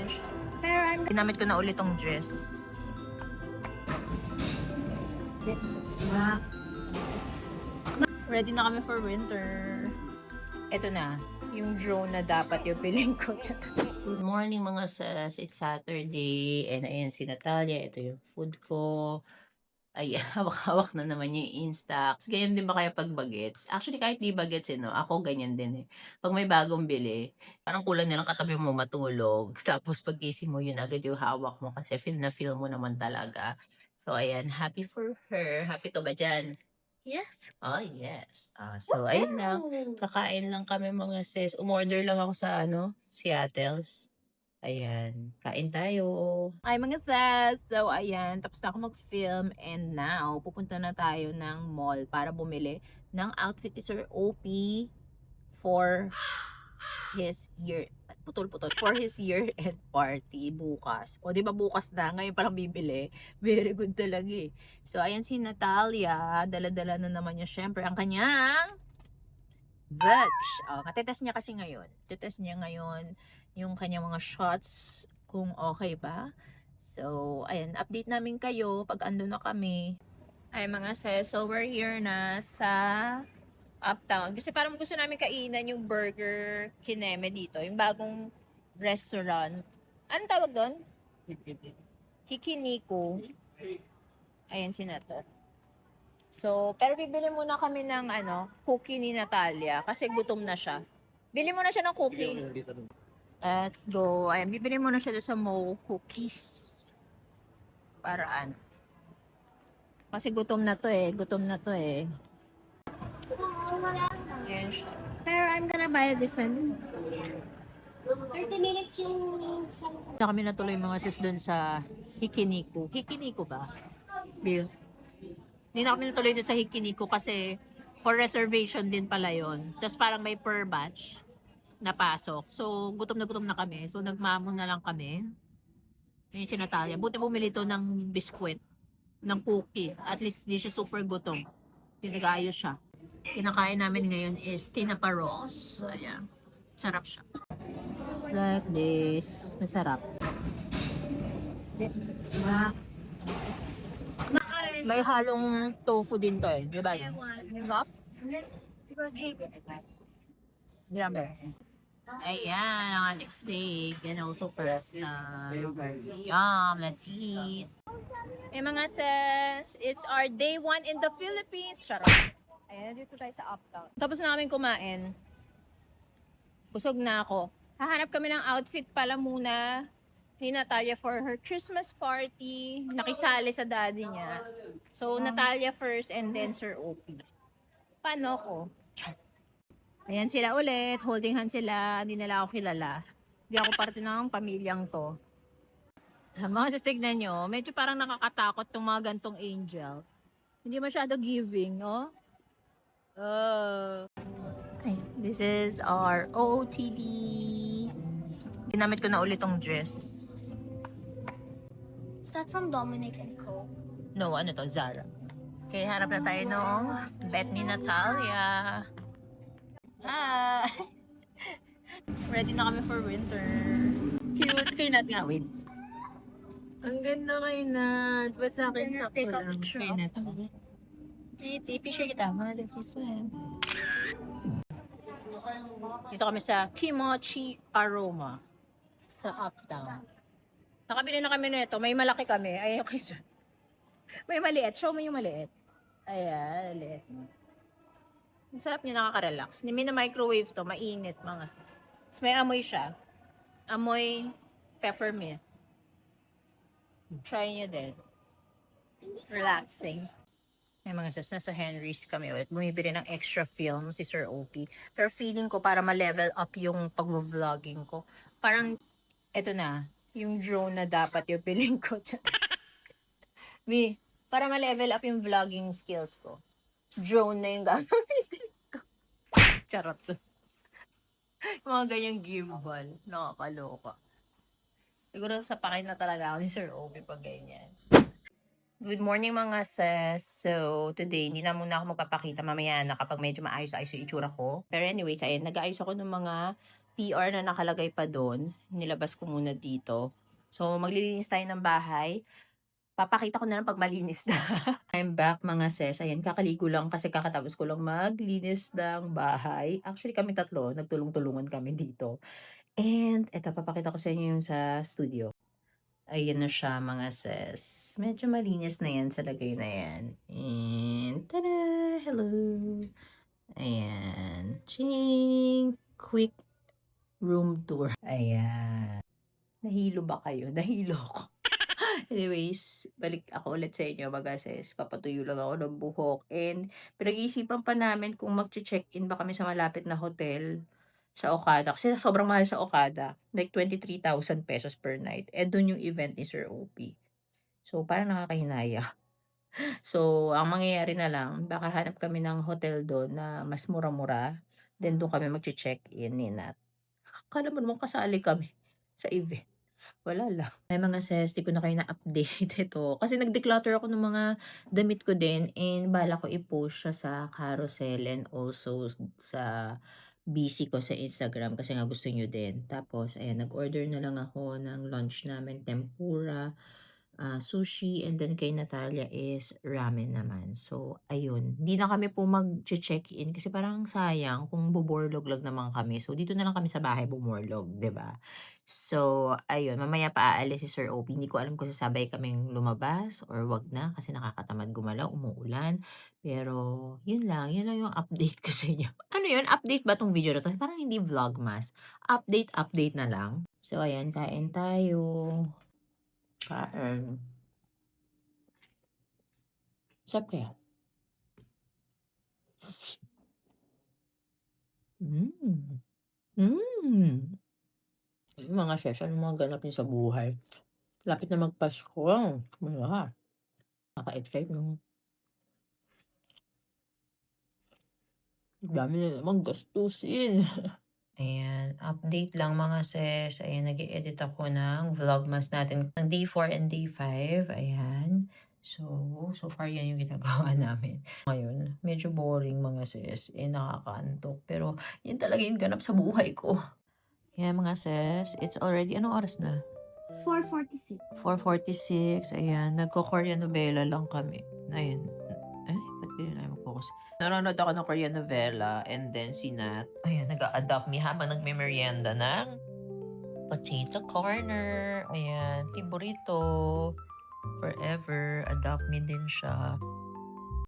Ayan siya. Pero ginamit ko na ulit tong dress. Ready na kami for winter. Ito na, yung drone na dapat yung piling ko. Good morning mga sis. It's Saturday. And ayan si Natalia. Ito yung food ko. Ay, hawak-hawak na naman yung Instax. Ganyan din ba kayo pag bagets? Actually, kahit di bagets, ako ganyan din eh. Pag may bagong bili, parang kulang nilang katabi mo matulog. Tapos pagising mo, yun agad yung hawak mo kasi feel mo naman talaga. So, ayan, happy for her. Happy to ba dyan? Yes. Oh, yes. So, ayun lang. Kakain lang kami mga sis. Umorder lang ako sa Seattle's. Ayan, kain tayo. Ay mga sis, so ayan, tapos na ako mag-film and now, pupunta na tayo ng mall para bumili ng outfit ni Sir OP for his for his year-end party bukas. O di ba bukas na, ngayon palang bibili. Very good talaga eh. So ayan si Natalia, dala-dala na naman niya syempre ang kanyang Vux. Katetest niya kasi ngayon. Tetest niya ngayon yung kanyang mga shots kung okay ba. So, ayan, update namin kayo pag ando na kami. Ay mga sis, so we're here na sa Uptown. Kasi parang gusto namin kainan yung Burger Kineme dito. Yung bagong restaurant. Anong tawag doon? Hikiniko. Ayan si Nato. So, pero bibili muna kami ng cookie ni Natalia kasi gutom na siya. Bili muna siya ng cookie. Let's go. Ayan, bibili muna siya doon sa Mo Cookies. Paraan. Kasi gutom na to eh. Gutom na to eh. Ayan siya. Pero I'm gonna buy a different 30 minutes yung Na kami natuloy mga sis doon sa Hikiniko. Hikiniko ba? Bill. Hindi na kami natuloy doon sa Hikiniko kasi for reservation din pala yon. Tapos parang may per batch na pasok. So, gutom na kami. So, nagmamon na lang kami. Yun si Natalia. Buti bumili to ng biskwit, ng cookie. At least di siya super gutom. Pinag-ayos siya. Kinakain namin ngayon is tinapa rolls. So, ayan. Sarap siya. Like this. Masarap. May halong tofu din to eh. Di ba yun? Sarap? Grabe. Ayan, ang next day. Yan also first na yum, let's eat. Eh mga sis, it's our day 1 in the Philippines. Charot. Ayan, dito tayo sa Uptown. Tapos na namin kumain. Busog na ako. Hahanap kami ng outfit pala muna ni Natalia for her Christmas party. Nakisali sa daddy niya. So, Natalia first and then Sir OP. Paano ko? Ayan sila ulit. Holding hand sila. Hindi nila ako kilala. Hindi ako parte ng pamilyang to. Mga sis, tignan nyo. Medyo parang nakakatakot tong mga gantong angel. Hindi masyado giving, no? Okay, this is our OTD. Ginamit ko na ulit tong dress. Is that from Dominic and Co? No, ano to? Zara. Okay, harap na tayo nung bet ni Natalia. Ready na kami for winter. Cute. Kay Nat nga, wait. Ang ganda kay Nat. Ba't sa akin sakto Take a lang? picture Kay of Nat. Pretty. Picture kita. Mga this one. Dito kami sa Kimochi Aroma. Sa Uptown. Nakabili na kami nito. May malaki kami. Ay, okay. May maliit. Show mo yung maliit. Ayan, maliit. Ang sarap niya, nakaka-relax. Hindi na microwave to, mainit mga sis. May amoy siya. Amoy peppermint. Try niyo din. Relaxing. May mga sis, nasa Henry's kami ulit. Bumibili ng extra film si Sir OP. Pero feeling ko para ma-level up yung pag-vlogging ko. Parang, eto na, yung drone na dapat yung piling ko. Para ma-level up yung vlogging skills ko. Drone na yung gagamitin ko. Charot. Mga ganyang gimbal. Nakakaloka. Siguro sapakin na talaga ako ni Sir Obi pag ganyan. Good morning mga sis. So, today, hindi na muna ako magpapakita mamaya na kapag medyo maayos-ayos yung itsura ko. Pero anyways, ayun, nag-aayos ako ng mga PR na nakalagay pa doon. Nilabas ko muna dito. So, maglilinis tayo ng bahay. Papakita ko na lang pag malinis na. I'm back mga sis. Ayan, kakaligo lang kasi kakatapos ko lang maglinis ng bahay. Actually, kami tatlo, nagtulong-tulungan kami dito. And eto, papakita ko sa inyo yung sa studio. Ayan na siya mga sis. Medyo malinis na yan sa lagay na yan. And tada! Hello! Ayan. Ching! Quick room tour. Ayan. Nahilo ba kayo? Nahilo ko. Anyways, balik ako ulit sa inyo mga sis. Papatuyo lang ako ng buhok. And pinag-iisipan pa namin kung mag-check-in ba kami sa malapit na hotel sa Okada. Kasi sobrang mahal sa Okada. Like 23,000 pesos per night. And dun yung event ni Sir OP. So, parang nakakahinaya. So, ang mangyayari na lang, baka hanap kami ng hotel doon na mas mura-mura. Then, doon kami mag-check-in ni Nat. Akala mo naman kasali kami sa event. Wala lang. Ay mga sis, di ko na kayo na-update ito. Kasi nag-declutter ako ng mga damit ko din and bala ko i-post siya sa carousel and also sa busy ko sa Instagram kasi nga gusto nyo din. Tapos, ayan, nag-order na lang ako ng lunch namin, tempura, sushi, and then kay Natalia is ramen naman. So, ayun. Hindi na kami po mag-check-in kasi parang sayang kung buborlog lang naman kami. So, dito na lang kami sa bahay bumorlog, 'di ba? So, ayun. Mamaya pa aalis si Sir OP. Hindi ko alam kung sasabay kaming lumabas or wag na kasi nakakatamad gumalaw, umuulan. Pero, yun lang. Yun lang yung update ko sa inyo. Ano yun? Update ba tong video na to? Parang hindi vlogmas. Update na lang. So, ayan. Kain tayo. Kain. Sarap kaya? Hmm. Hmm. Mga sis, anong mga ganap niyo sa buhay? Lapit na magpasko. Wala. Nakaka-excite 'no? Dami na namang gastusin. Ayan, update lang mga sis. Ayan, nag-e-edit ako ng vlogmas natin ng day 4 and day 5. Ayan. So far yan yung ginagawa namin. Ngayon, medyo boring mga sis. Nakakaantok. Pero, yun talaga yung ganap sa buhay ko. Ayan mga sis, it's already, anong oras na? 4:46. 4:46. Ayan, nagko-Korean novela lang kami. Ayun. Ba't ganyan na mag-focus? Nanonood ako ng Korean novela and then si Nat, ayan, nag-a-adopt me habang nagme-merienda ng Potato Corner. Ayan, favorito. Forever. Adopt me din siya.